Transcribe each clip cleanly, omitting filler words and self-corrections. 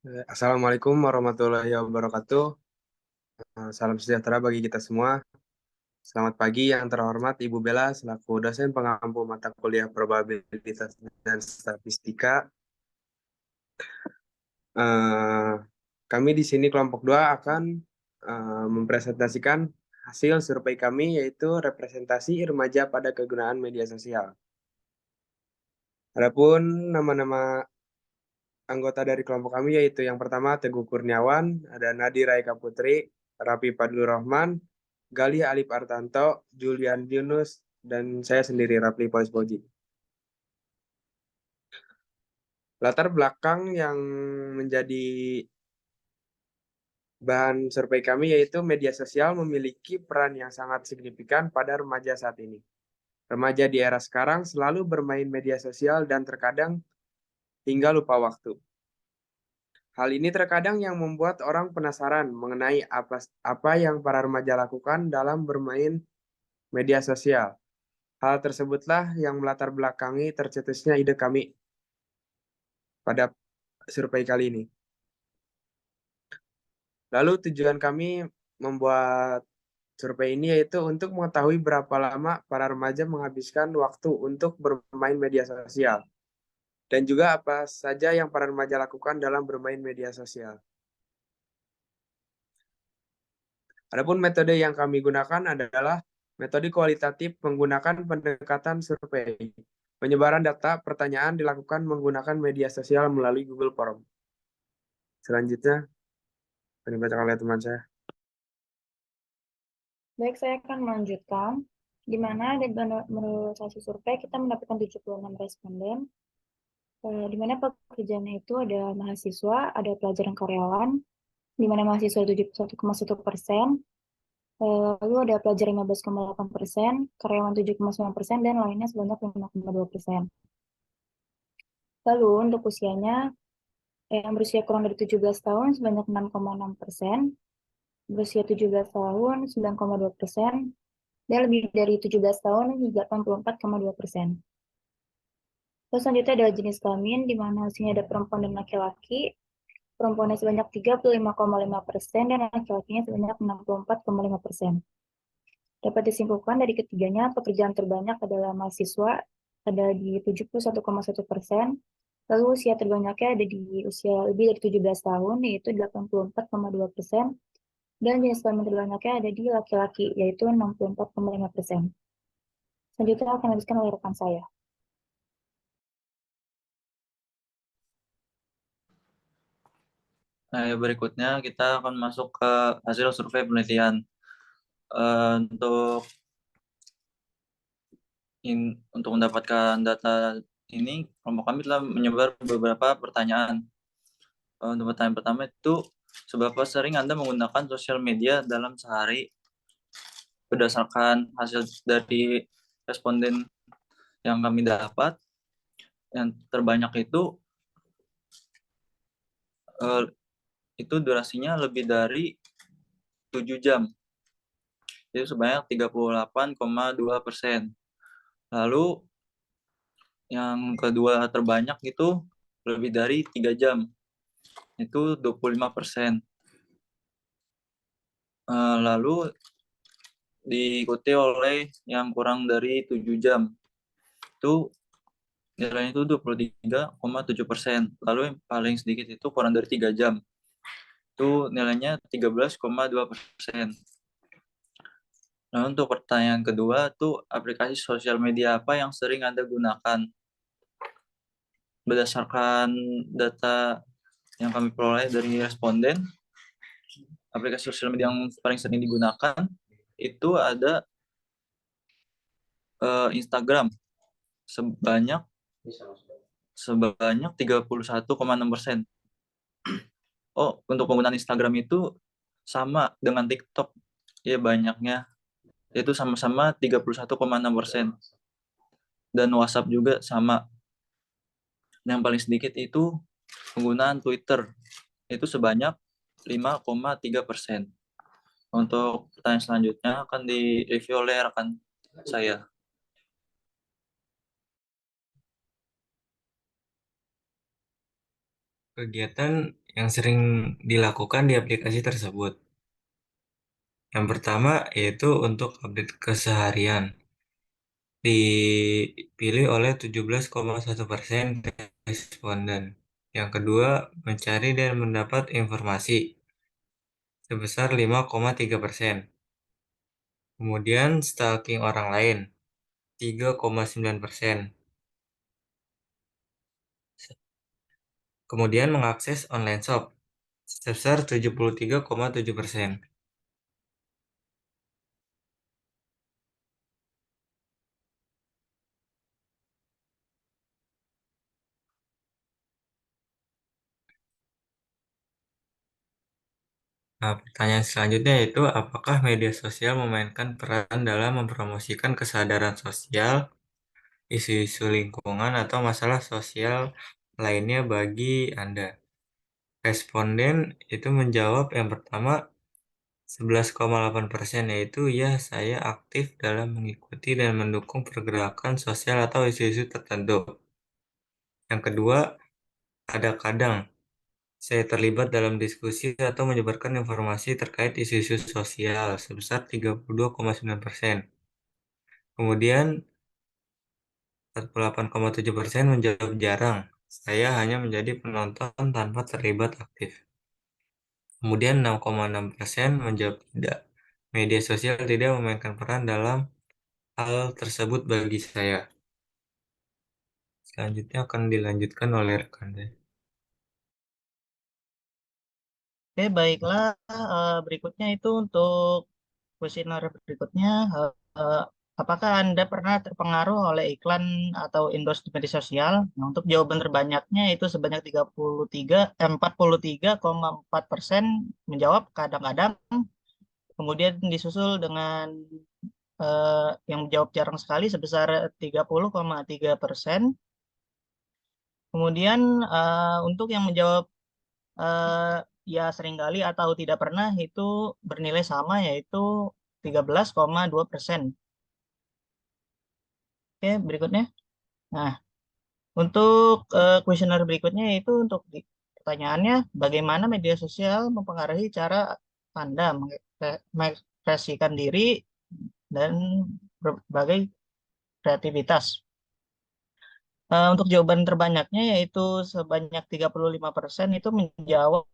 Assalamualaikum warahmatallahi wabarakatuh. Salam sejahtera bagi kita semua. Selamat pagi yang terhormat Ibu Bella selaku dosen pengampu mata kuliah probabilitas dan statistika. Eh, Kami di sini kelompok 2 akan mempresentasikan hasil survei kami yaitu representasi remaja pada kegunaan media sosial. Adapun nama-nama anggota dari kelompok kami yaitu yang pertama Teguh Kurniawan, ada Nadira Eka Putri, Rapi Fadlur Rahman, Galih Alif Artanto, Julian Yunus, dan saya sendiri Rapli Polis Boji. Latar belakang yang menjadi bahan survei kami yaitu media sosial memiliki peran yang sangat signifikan pada remaja saat ini. Remaja di era sekarang selalu bermain media sosial dan terkadang hingga lupa waktu. Hal ini terkadang yang membuat orang penasaran mengenai apa yang para remaja lakukan dalam bermain media sosial. Hal tersebutlah yang melatar belakangi tercetusnya ide kami pada survei kali ini. Lalu tujuan kami membuat survei ini yaitu untuk mengetahui berapa lama para remaja menghabiskan waktu untuk bermain media sosial dan juga apa saja yang para remaja lakukan dalam bermain media sosial. Adapun metode yang kami gunakan adalah metode kualitatif menggunakan pendekatan survei. Penyebaran data pertanyaan dilakukan menggunakan media sosial melalui Google Form. Selanjutnya, akan dibacakan oleh teman saya. Baik, saya akan melanjutkan. Di mana menurut hasil survei kita mendapatkan 76 responden. Di mana pekerjaannya itu ada mahasiswa, ada pelajar dan karyawan, di mana mahasiswa 71,1%, lalu ada pelajar 15,8%, karyawan 7,9%, dan lainnya sebanyak 5,2%. Lalu untuk usianya, yang berusia kurang dari 17 tahun sebanyak 6,6%, berusia 17 tahun 9,2%, dan lebih dari 17 tahun hingga 84,2%. Terus selanjutnya adalah jenis kelamin, di mana hasilnya ada perempuan dan laki-laki. Perempuannya sebanyak 35,5% dan laki-lakinya sebanyak 64,5%. Dapat disimpulkan dari ketiganya, pekerjaan terbanyak adalah mahasiswa, ada di 71,1%. Lalu usia terbanyaknya ada di usia lebih dari 17 tahun, yaitu 84,2%. Dan jenis kelamin terbanyaknya ada di laki-laki, yaitu 64,5%. Selanjutnya akan dilanjutkan oleh rekan saya. Nah, berikutnya kita akan masuk ke hasil survei penelitian. Untuk untuk mendapatkan data ini, kelompok kami telah menyebar beberapa pertanyaan. Untuk pertanyaan pertama itu, seberapa sering Anda menggunakan sosial media dalam sehari? Berdasarkan hasil dari responden yang kami dapat, yang terbanyak itu durasinya lebih dari 7 jam. Itu sebanyak 38,2%. Lalu yang kedua terbanyak itu lebih dari 3 jam. Itu 25%. Lalu diikuti oleh yang kurang dari 7 jam. Itu nilainya itu 23,7%. Lalu yang paling sedikit itu kurang dari 3 jam. Itu nilainya 13,2%. Nah, untuk pertanyaan kedua tuh aplikasi sosial media apa yang sering Anda gunakan? Berdasarkan data yang kami peroleh dari responden, aplikasi sosial media yang paling sering digunakan itu ada Instagram sebanyak sebanyak 31,6%. Oh, untuk penggunaan Instagram itu sama dengan TikTok. Ya, banyaknya itu sama-sama 31,6%. Dan WhatsApp juga sama. Yang paling sedikit itu penggunaan Twitter. Itu sebanyak 5,3%. Untuk pertanyaan selanjutnya akan direview oleh rekan saya. kegiatan yang sering dilakukan di aplikasi tersebut. Yang pertama yaitu untuk update keseharian. Dipilih oleh 17,1% responden. Yang kedua, mencari dan mendapat informasi sebesar 5,3%. Kemudian, stalking orang lain 3,9%. Kemudian, mengakses online shop sebesar 73,7%. Nah, pertanyaan selanjutnya yaitu apakah media sosial memainkan peran dalam mempromosikan kesadaran sosial, isu-isu lingkungan, atau masalah sosial lainnya bagi Anda? Responden itu menjawab yang pertama 11,8%, yaitu ya, saya aktif dalam mengikuti dan mendukung pergerakan sosial atau isu-isu tertentu. Yang kedua, ada kadang saya terlibat dalam diskusi atau menyebarkan informasi terkait isu-isu sosial sebesar 32,9%. Kemudian 48,7% menjawab jarang. Saya hanya menjadi penonton tanpa terlibat aktif. Kemudian 6,6% menjawab tidak. Media sosial tidak memainkan peran dalam hal tersebut bagi saya. Selanjutnya akan dilanjutkan oleh rekan saya. Oke, baiklah. Berikutnya itu untuk kuesioner berikutnya. eh, apakah Anda pernah terpengaruh oleh iklan atau endorse di media sosial? Nah, untuk jawaban terbanyaknya itu sebanyak 43,4% menjawab kadang-kadang. Kemudian disusul dengan yang menjawab jarang sekali sebesar 30,3%. Kemudian untuk yang menjawab eh, ya seringkali atau tidak pernah itu bernilai sama yaitu 13,2%. Oke, berikutnya. Nah, untuk kuesioner berikutnya itu untuk pertanyaannya, bagaimana media sosial mempengaruhi cara Anda mengekspresikan diri dan berbagai kreativitas? Untuk jawaban terbanyaknya yaitu sebanyak 35% itu menjawab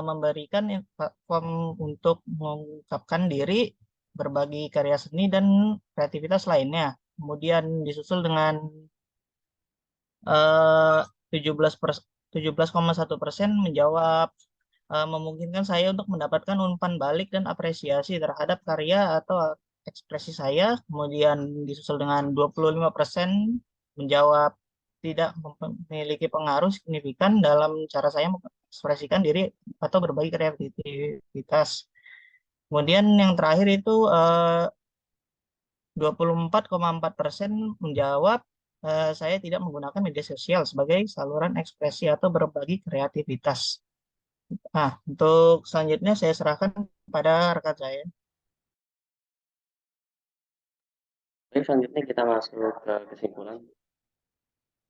memberikan platform untuk mengungkapkan diri, berbagi karya seni dan kreativitas lainnya. Kemudian disusul dengan eh, 17,1% menjawab memungkinkan saya untuk mendapatkan umpan balik dan apresiasi terhadap karya atau ekspresi saya. Kemudian disusul dengan 25% menjawab tidak memiliki pengaruh signifikan dalam cara saya mengekspresikan diri atau berbagi kreativitas. Kemudian yang terakhir itu 24,4% menjawab saya tidak menggunakan media sosial sebagai saluran ekspresi atau berbagi kreativitas. Nah, untuk selanjutnya saya serahkan pada rekan saya. Baik, selanjutnya kita masuk ke kesimpulan.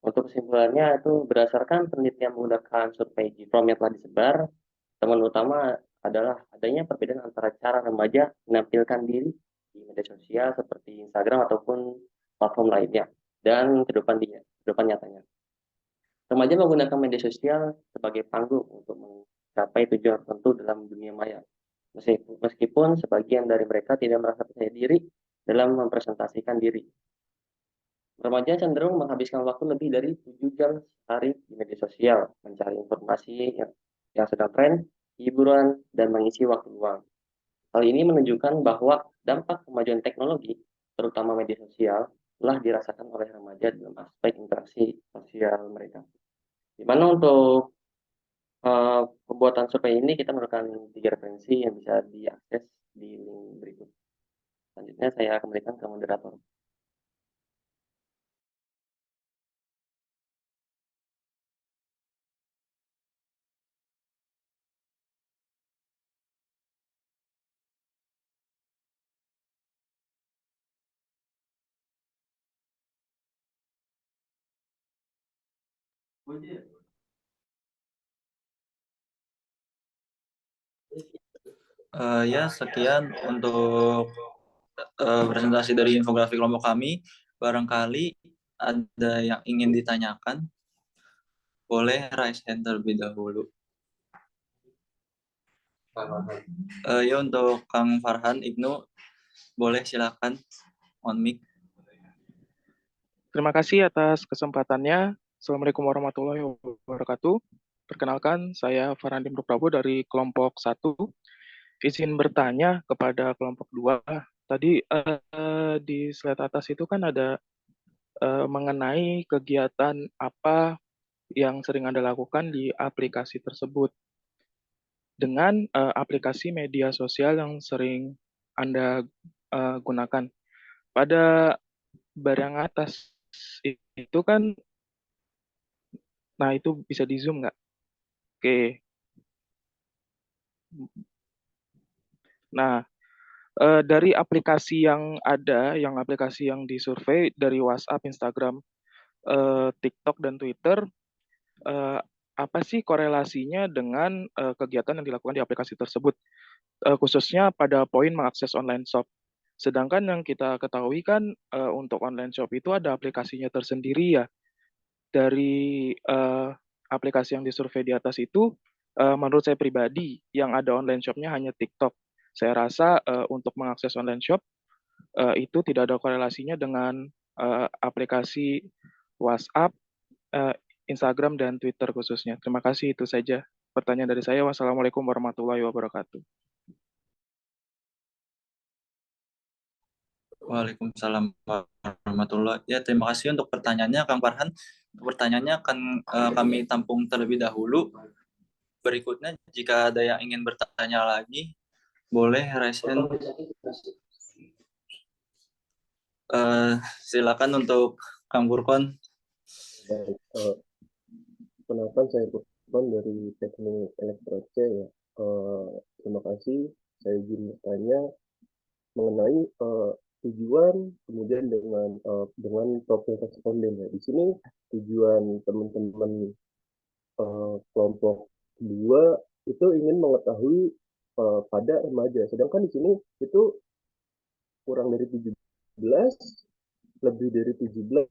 Untuk kesimpulannya itu berdasarkan penelitian menggunakan survei Gfrom yang telah disebar, temuan utama adalah adanya perbedaan antara cara remaja menampilkan diri di media sosial seperti Instagram ataupun platform lainnya dan kehidupan nyatanya. Remaja menggunakan media sosial sebagai panggung untuk mencapai tujuan tertentu dalam dunia maya. Meskipun sebagian dari mereka tidak merasa percaya diri dalam mempresentasikan diri. Remaja cenderung menghabiskan waktu lebih dari 7 jam sehari di media sosial, mencari informasi yang sedang tren, hiburan, dan mengisi waktu luang. Hal ini menunjukkan bahwa dampak kemajuan teknologi, terutama media sosial, telah dirasakan oleh remaja dalam aspek interaksi sosial mereka. Di mana untuk pembuatan survei ini kita menggunakan 3 referensi yang bisa diakses di link berikut. Selanjutnya saya kembalikan ke moderator. Ya, sekian untuk presentasi dari infografik kelompok kami. Barangkali ada yang ingin ditanyakan, boleh raise hand terlebih dahulu. Ya, untuk Kang Farhan, Ibnu, boleh silakan on mic. Terima kasih atas kesempatannya. Assalamualaikum warahmatullahi wabarakatuh. Perkenalkan, saya Farhandim Prabowo dari kelompok 1. Izin bertanya kepada kelompok 2. Tadi di slide atas itu kan ada mengenai kegiatan apa yang sering Anda lakukan di aplikasi tersebut. Dengan aplikasi media sosial yang sering Anda gunakan. Pada barang atas itu kan, nah itu bisa di zoom nggak? Oke. Nah, dari aplikasi yang ada, yang aplikasi yang disurvei dari WhatsApp, Instagram, TikTok, dan Twitter, apa sih korelasinya dengan kegiatan yang dilakukan di aplikasi tersebut, khususnya pada poin mengakses online shop. Sedangkan yang kita ketahui kan untuk online shop itu ada aplikasinya tersendiri ya. Dari aplikasi yang disurvei di atas itu, menurut saya pribadi, yang ada online shop-nya hanya TikTok. Saya rasa untuk mengakses online shop, itu tidak ada korelasinya dengan aplikasi WhatsApp, eh, Instagram, dan Twitter khususnya. Terima kasih, itu saja pertanyaan dari saya. Wassalamualaikum warahmatullahi wabarakatuh. Waalaikumsalam warahmatullahi. Ya, terima kasih untuk pertanyaannya, Kang Farhan. Pertanyaannya akan kami tampung terlebih dahulu. Berikutnya, jika ada yang ingin bertanya lagi, boleh raise hand. Silakan untuk Kang Burkon. Baik, perkenalkan saya Burkon dari Teknik Elektro C ya. Terima kasih. Saya ingin bertanya mengenai tujuan kemudian dengan profil responden ya. Di sini tujuan teman-teman kelompok 2 itu ingin mengetahui pada remaja. Sedangkan di sini itu kurang dari 17, lebih dari 17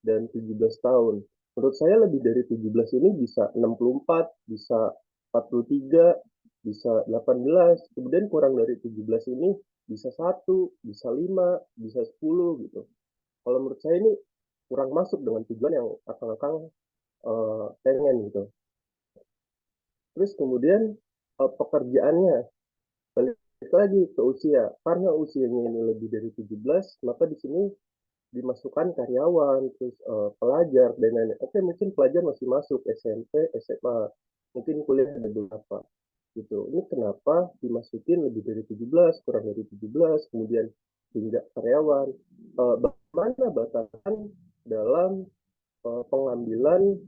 dan 17 tahun. Menurut saya lebih dari 17 ini bisa 64, bisa 43, bisa 18. Kemudian kurang dari 17 ini bisa 1, bisa 5, bisa 10 gitu. Kalau menurut saya ini kurang masuk dengan tujuan yang akang-akang pengen gitu. Terus kemudian pekerjaannya balik lagi ke usia. Karena usianya ini lebih dari 17, maka di sini dimasukkan karyawan, terus pelajar dan lain-lain. Oke, mungkin pelajar masih masuk SMP, SMA, mungkin kuliah ada beberapa gitu. Ini kenapa dimasukin lebih dari 17, kurang dari 17, kemudian hingga karyawan. Bagaimana batasan dalam pengambilan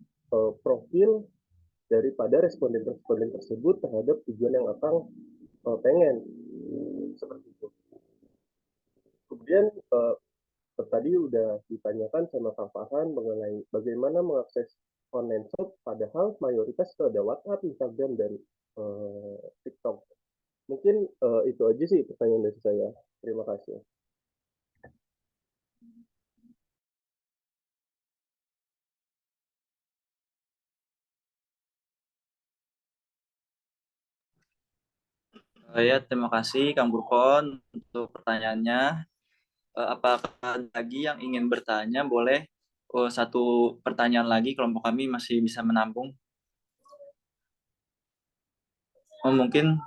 profil daripada responden-responden tersebut terhadap tujuan yang akan pengen seperti itu. Kemudian tadi udah ditanyakan sama Kang Farhan mengenai bagaimana mengakses online shop, padahal mayoritas itu ada WhatsApp, Instagram, dan TikTok. Mungkin itu aja sih pertanyaan dari saya. Terima kasih. Ya, terima kasih Kang Burkon untuk pertanyaannya. Apakah ada lagi yang ingin bertanya? Boleh satu pertanyaan lagi, kelompok kami masih bisa menampung. Mungkin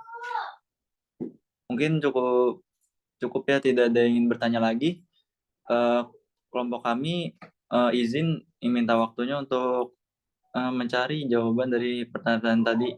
cukup ya, tidak ada yang ingin bertanya lagi. Kelompok kami izin minta waktunya untuk mencari jawaban dari pertanyaan tadi.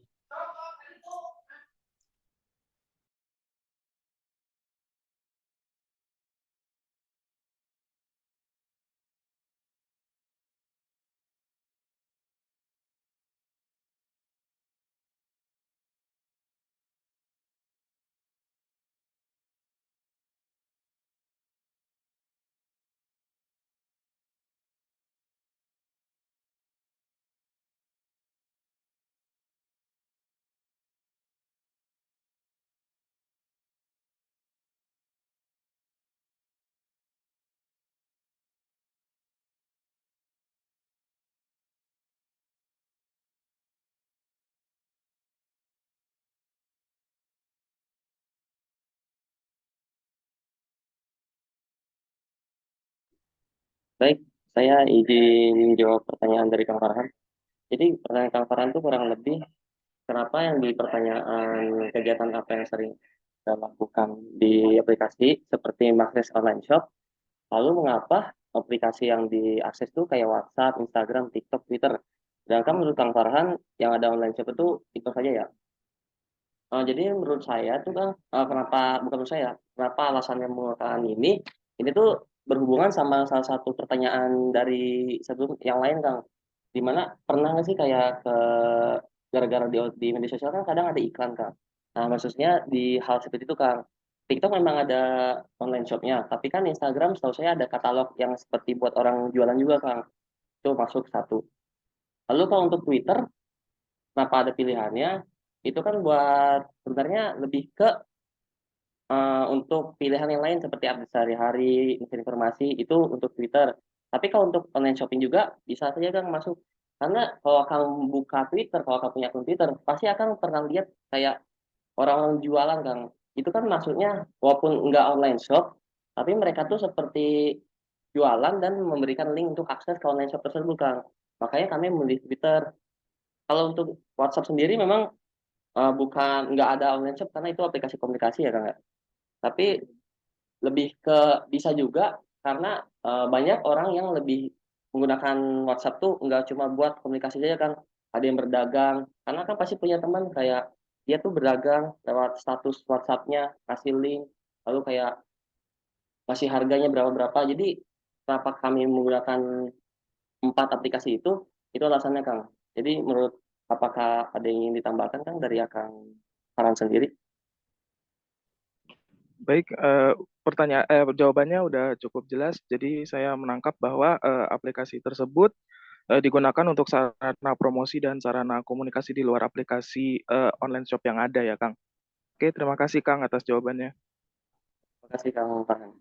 Baik, saya izin jawab pertanyaan dari Kang Farhan. Jadi pertanyaan Kang Farhan itu kurang lebih kenapa yang di pertanyaan kegiatan apa yang sering kita lakukan di aplikasi seperti mengakses online shop, lalu mengapa aplikasi yang diakses itu kayak WhatsApp, Instagram, TikTok, Twitter. Sedangkan menurut Kang Farhan yang ada online shop itu saja ya. Jadi menurut saya tuh Kang, kenapa bukan menurut saya, kenapa alasannya menggunakan ini tuh berhubungan sama salah satu pertanyaan dari sebelum yang lain Kang. Di mana pernah nggak sih kayak gara-gara di media sosial kan kadang ada iklan Kang. Nah maksudnya di hal seperti itu Kang. TikTok memang ada online shopnya, tapi kan Instagram setahu saya ada katalog yang seperti buat orang jualan juga Kang. Itu masuk satu. Lalu kalau untuk Twitter, kenapa ada pilihannya? Itu kan buat sebenarnya lebih ke untuk pilihan yang lain seperti update sehari-hari, informasi itu untuk Twitter. Tapi kalau untuk online shopping juga bisa saja Kang masuk. Karena kalau Kang buka Twitter, kalau Kang punya akun Twitter, pasti akan pernah lihat kayak orang-orang jualan Kang. Itu kan maksudnya walaupun nggak online shop, tapi mereka tuh seperti jualan dan memberikan link untuk akses ke online shop tersebut Kang. Makanya kami memilih Twitter. Kalau untuk WhatsApp sendiri memang bukan nggak ada online shop karena itu aplikasi komunikasi ya Kang ya. Tapi lebih ke bisa juga karena banyak orang yang lebih menggunakan WhatsApp tuh nggak cuma buat komunikasi saja kan, ada yang berdagang, karena kan pasti punya teman kayak dia tuh berdagang lewat status WhatsApp-nya, kasih link, lalu kayak kasih harganya berapa-berapa. Jadi kenapa kami menggunakan 4 aplikasi itu alasannya Kang. Jadi menurut apakah ada yang ingin ditambahkan Kang dari Kang Farhan sendiri? Baik, jawabannya udah cukup jelas. Jadi saya menangkap bahwa aplikasi tersebut digunakan untuk sarana promosi dan sarana komunikasi di luar aplikasi online shop yang ada ya, Kang. Oke, terima kasih Kang atas jawabannya. Terima kasih Kang Farhan.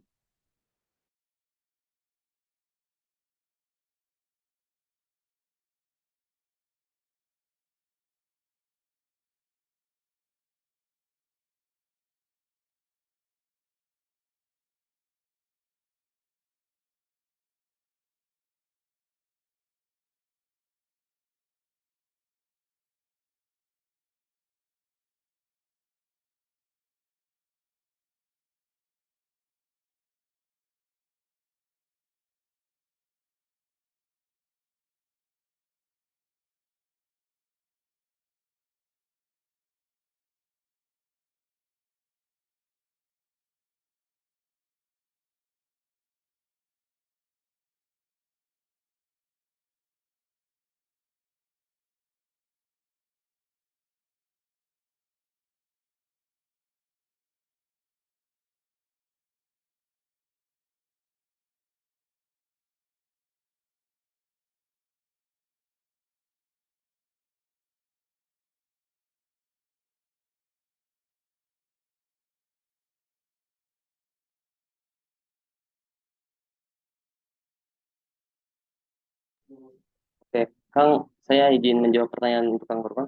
Oke, Kang, saya izin menjawab pertanyaan untuk Kang Furkon.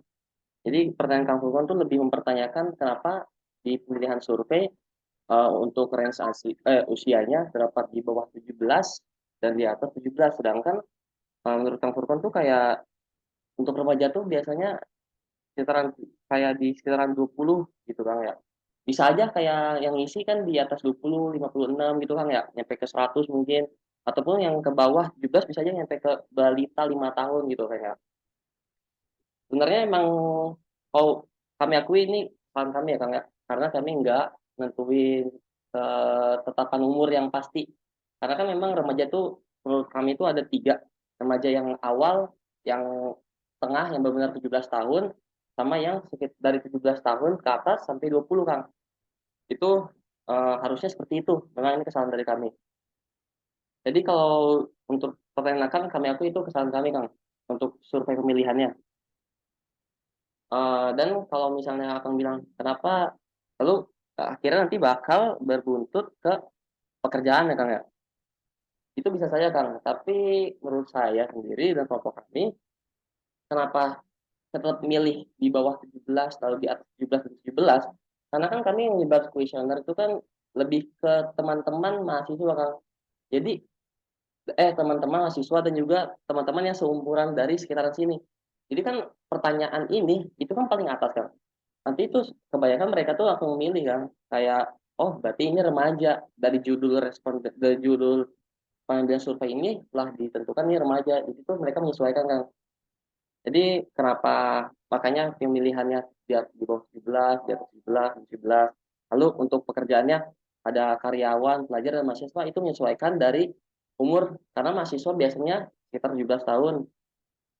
Jadi pertanyaan Kang Furkon tuh lebih mempertanyakan kenapa di pemilihan survei untuk range usianya terdapat di bawah 17 dan di atas 17. Sedangkan menurut Kang Furkon tuh kayak untuk remaja tuh biasanya sekitaran kayak di sekitaran 20 gitu Kang ya. Bisa aja kayak yang ngisi kan di atas 20, 56 gitu Kang ya, nyampe ke 100 mungkin. Ataupun yang ke bawah 17 bisa aja nyampe ke balita 5 tahun gitu kayak. Sebenarnya emang kalau kami akui ini paham kami ya Kang ya, karena kami nggak nentuin ketetapan umur yang pasti. Karena kan memang remaja tuh menurut kami itu ada 3, remaja yang awal, yang tengah yang benar-benar 17 tahun, sama yang dari 17 tahun ke atas sampai 20 Kang. Itu harusnya seperti itu, memang ini kesalahan dari kami. Jadi kalau untuk pertanyaan kami akui itu kesalahan kami Kang, untuk survei pemilihannya. Dan kalau misalnya Akang bilang, "Kenapa?" Lalu akhirnya nanti bakal berbuntut ke pekerjaan ya, Kang, ya. Itu bisa saja, Kang, tapi menurut saya sendiri dan kelompok kami, kenapa tetap milih di bawah 17 atau di atas 17 dan 17, karena kan kami yang nyebar kuesioner itu kan lebih ke teman-teman mahasiswa, Kang. Jadi teman-teman mahasiswa dan juga teman-teman yang seumuran dari sekitaran sini. Jadi kan pertanyaan ini itu kan paling atas kan. Nanti itu kebanyakan mereka tuh langsung memilih kan, kayak oh berarti ini remaja dari judul pengambilan survei ini telah ditentukan ini remaja. Itu tuh mereka menyesuaikan kan. Jadi kenapa makanya pemilihannya di bawah 17, di atas 17, 17. Lalu untuk pekerjaannya ada karyawan, pelajar, dan mahasiswa itu menyesuaikan dari umur, karena mahasiswa biasanya sekitar 17 tahun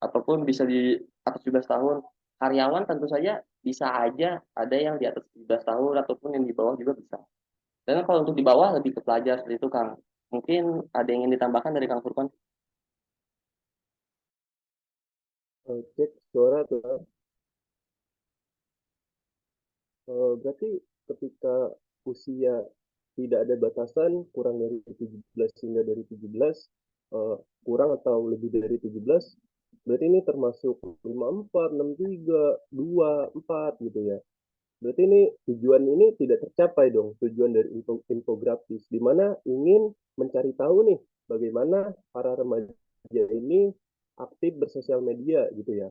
ataupun bisa di atas 17 tahun. Karyawan tentu saja bisa aja ada yang di atas 17 tahun ataupun yang di bawah juga bisa. Dan kalau untuk di bawah lebih ke pelajar seperti itu Kang. Mungkin ada yang ingin ditambahkan dari Kang Furkon? Cek suara tuh. Berarti ketika usia tidak ada batasan, kurang dari 17 hingga dari 17, kurang atau lebih dari 17, berarti ini termasuk 54, 63, 2, 4 gitu ya. Berarti ini tujuan ini tidak tercapai dong, tujuan dari infografis, di mana ingin mencari tahu nih bagaimana para remaja ini aktif bersosial media gitu ya.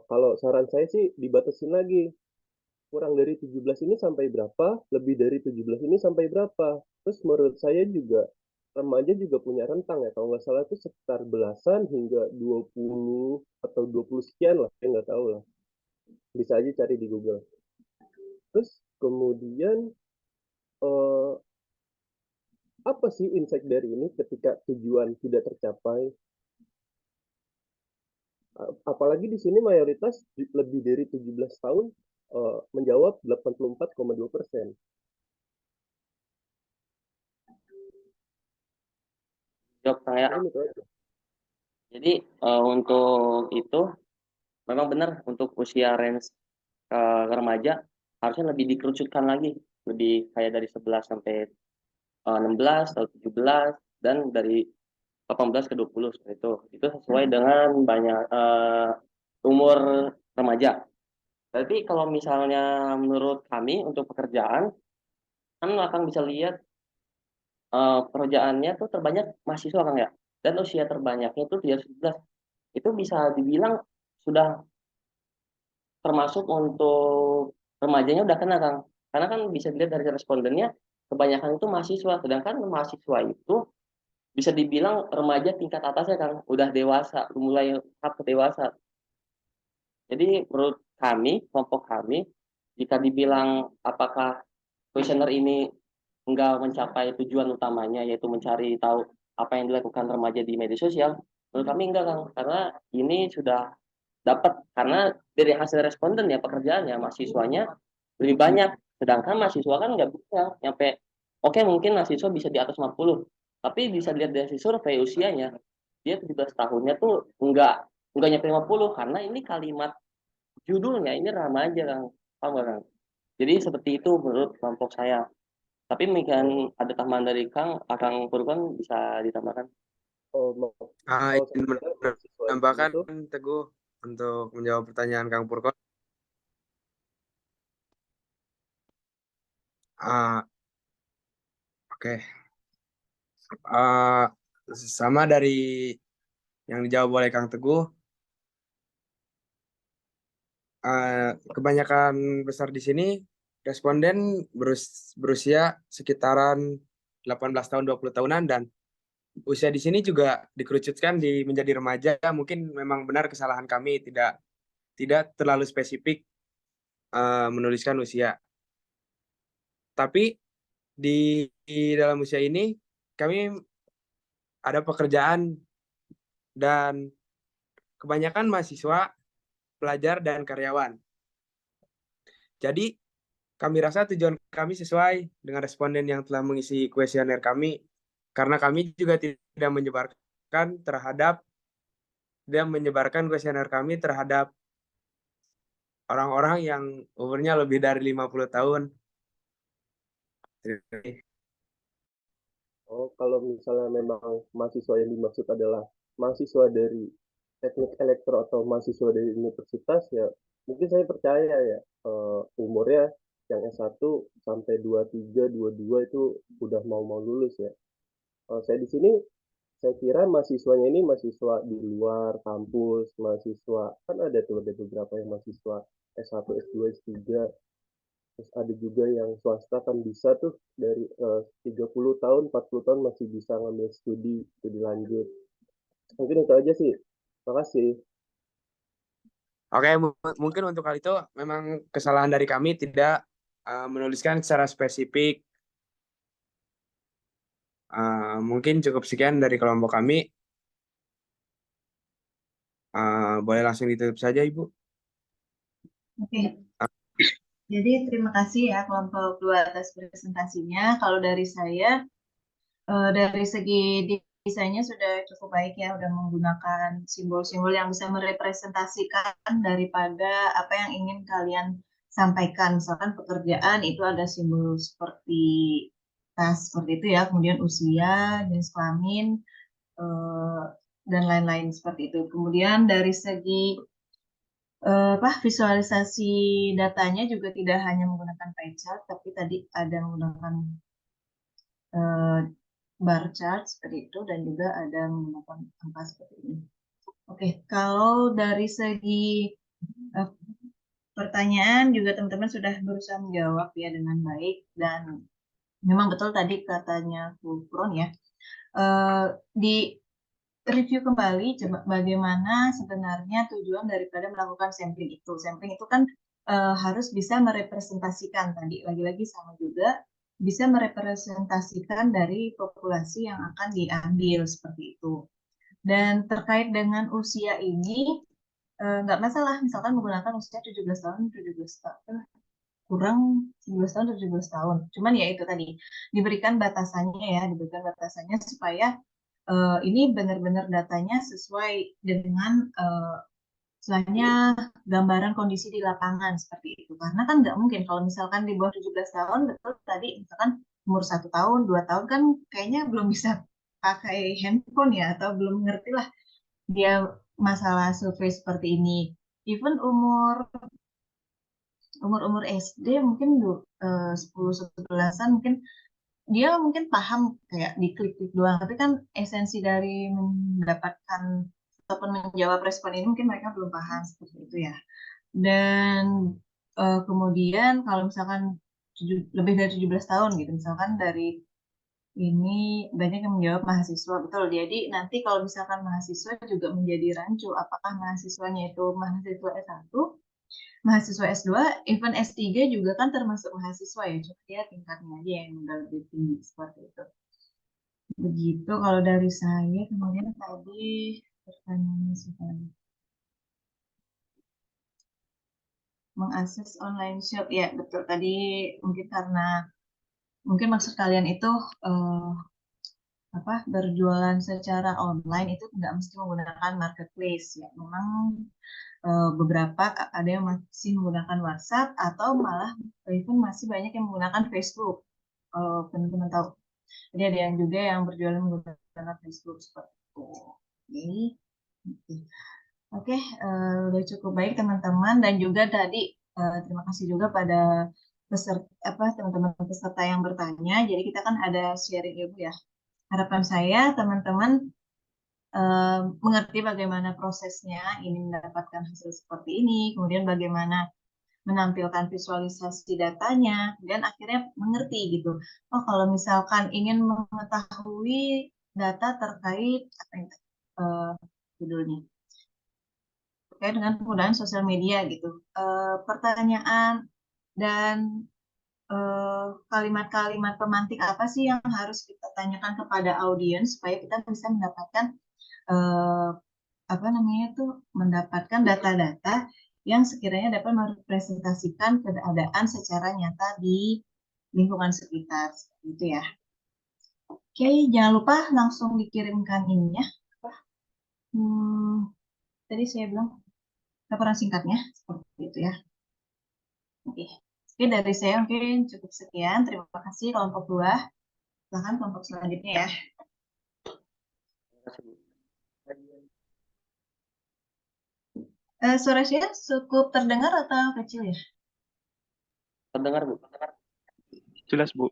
Kalau saran saya sih dibatasin lagi, kurang dari 17 ini sampai berapa, lebih dari 17 ini sampai berapa. Terus menurut saya juga remaja juga punya rentang ya, kalau nggak salah itu sekitar belasan hingga 20 atau 20 sekian lah, saya nggak tahu lah. Bisa aja cari di Google. Terus kemudian eh, apa sih insight dari ini ketika tujuan tidak tercapai? Apalagi di sini mayoritas lebih dari 17 tahun menjawab 84,2%. Jawab saya. Jadi untuk itu memang benar untuk usia range remaja harusnya lebih dikerucutkan lagi, lebih kayak dari 11 sampai 16 atau 17 dan dari 18 ke 20 seperti itu. Itu sesuai dengan banyak umur remaja. Berarti kalau misalnya menurut kami untuk pekerjaan, kan akan bisa lihat pekerjaannya tuh terbanyak mahasiswa Kang ya. Dan usia terbanyaknya itu 17. Itu bisa dibilang sudah termasuk untuk remajanya udah kena Kang. Karena kan bisa dilihat dari respondennya kebanyakan itu mahasiswa, sedangkan mahasiswa itu bisa dibilang remaja tingkat atasnya Kang, udah dewasa, mulai tahap dewasa. Jadi menurut kami, kelompok kami, jika dibilang apakah kuesioner ini enggak mencapai tujuan utamanya, yaitu mencari tahu apa yang dilakukan remaja di media sosial, menurut kami enggak Kang, karena ini sudah dapat, karena dari hasil responden ya pekerjaannya mahasiswanya lebih banyak, sedangkan mahasiswa kan nggak bisa nyampe, oke mungkin mahasiswa bisa di atas 50, tapi bisa dilihat dari survei usianya dia 17 tahunnya tuh enggak nyampe 50, karena ini kalimat judulnya ini remaja Kang, paham nggak Kang? Jadi seperti itu menurut kelompok saya. Tapi mungkin ada tambahan dari Kang Purkon bisa ditambahkan. Oh, maaf. Kalau Izin saya mahasiswa menambahkan itu, Teguh untuk menjawab pertanyaan Kang Purkon. Ah, Oke. Ah, Sama dari yang dijawab oleh Kang Teguh, kebanyakan besar di sini responden berusia sekitaran 18 tahun 20 tahunan, dan usia di sini juga dikerucutkan menjadi remaja. Mungkin memang benar kesalahan kami tidak terlalu spesifik menuliskan usia. Tapi di dalam usia ini kami ada pekerjaan dan kebanyakan mahasiswa, pelajar, dan karyawan. Jadi kami rasa tujuan kami sesuai dengan responden yang telah mengisi kuesioner kami, karena kami juga tidak menyebarkan kuesioner kami terhadap orang-orang yang umurnya lebih dari 50 tahun. kalau misalnya memang mahasiswa yang dimaksud adalah mahasiswa dari teknik elektro atau mahasiswa dari universitas, ya mungkin saya percaya ya, umurnya yang S1 sampai 23, 22 itu udah mau lulus ya. Saya di sini saya kira mahasiswanya ini mahasiswa di luar kampus, mahasiswa kan ada beberapa yang mahasiswa S1, S2, S3, terus ada juga yang swasta kan bisa tuh dari 30 tahun, 40 tahun masih bisa ngambil studi lanjut. Mungkin itu aja sih. Makasih. Oke, mungkin untuk hal itu memang kesalahan dari kami tidak menuliskan secara spesifik. Mungkin cukup sekian dari kelompok kami. Boleh langsung ditutup saja, Ibu. Oke. Jadi terima kasih ya kelompok 2 atas presentasinya. Kalau dari saya, dari segi desainnya sudah cukup baik ya, udah menggunakan simbol-simbol yang bisa merepresentasikan daripada apa yang ingin kalian sampaikan. Misalkan pekerjaan itu ada simbol seperti tas seperti itu ya, kemudian usia, jenis kelamin, dan lain-lain seperti itu. Kemudian dari segi visualisasi datanya juga tidak hanya menggunakan pie chart, tapi tadi ada menggunakan bar chart seperti itu dan juga ada menggunakan angka seperti ini. Oke, kalau dari segi pertanyaan juga teman-teman sudah berusaha menjawab ya dengan baik dan memang betul tadi katanya Fulcron ya. Di review kembali coba bagaimana sebenarnya tujuan daripada melakukan sampling itu. Sampling itu kan harus bisa merepresentasikan tadi lagi-lagi sama juga bisa merepresentasikan dari populasi yang akan diambil seperti itu. Dan terkait dengan usia ini nggak masalah misalkan menggunakan usia 17 tahun, 17 tahun kurang 17 tahun, 17 tahun. Cuman ya itu tadi diberikan batasannya ya, diberikan batasannya supaya ini benar-benar datanya sesuai dengan misalnya gambaran kondisi di lapangan seperti itu. Karena kan nggak mungkin kalau misalkan di bawah 17 tahun, betul tadi misalkan umur 1 tahun, 2 tahun kan kayaknya belum bisa pakai handphone ya, atau belum ngerti lah dia masalah survei seperti ini. Even umur SD mungkin 10-11an mungkin dia mungkin paham kayak diklik-klik doang, tapi kan esensi dari mendapatkan ataupun menjawab respon ini mungkin mereka belum paham seperti itu ya. Dan kemudian kalau misalkan lebih dari 17 tahun gitu, misalkan dari ini banyak yang menjawab mahasiswa, betul. Jadi nanti kalau misalkan mahasiswa juga menjadi rancu, apakah mahasiswanya itu mahasiswa S1, mahasiswa S2, even S3 juga kan termasuk mahasiswa ya, cuma dia tingkatnya aja yang udah lebih tinggi seperti itu. Begitu kalau dari saya. Kemudian tadi pertanyaannya sebenarnya mengakses online shop ya, betul tadi mungkin karena mungkin maksud kalian itu berjualan secara online itu nggak mesti menggunakan marketplace ya. Memang beberapa ada yang masih menggunakan WhatsApp atau malah even masih banyak yang menggunakan Facebook. Kalau teman-teman tahu. Jadi ada yang juga yang berjualan menggunakan Facebook seperti itu. Oke, udah cukup baik teman-teman dan juga tadi terima kasih juga pada teman-teman peserta yang bertanya. Jadi kita kan ada sharing ilmu ya. Harapan saya teman-teman mengerti bagaimana prosesnya ini mendapatkan hasil seperti ini, kemudian bagaimana menampilkan visualisasi datanya, dan akhirnya mengerti gitu. Oh, kalau misalkan ingin mengetahui data terkait judulnya terkait dengan penggunaan sosial media gitu, pertanyaan dan kalimat-kalimat pemantik apa sih yang harus kita tanyakan kepada audiens supaya kita bisa mendapatkan mendapatkan data-data yang sekiranya dapat merepresentasikan keadaan secara nyata di lingkungan sekitar gitu ya. Oke, jangan lupa langsung dikirimkan ininya. Tadi saya bilang laporan singkatnya seperti itu ya. Oke. Oke, dari saya mungkin cukup sekian. Terima kasih kelompok 2. Silahkan kelompok selanjutnya ya. Suara saya cukup terdengar atau kecil ya? Terdengar, Bu. Jelas, Bu.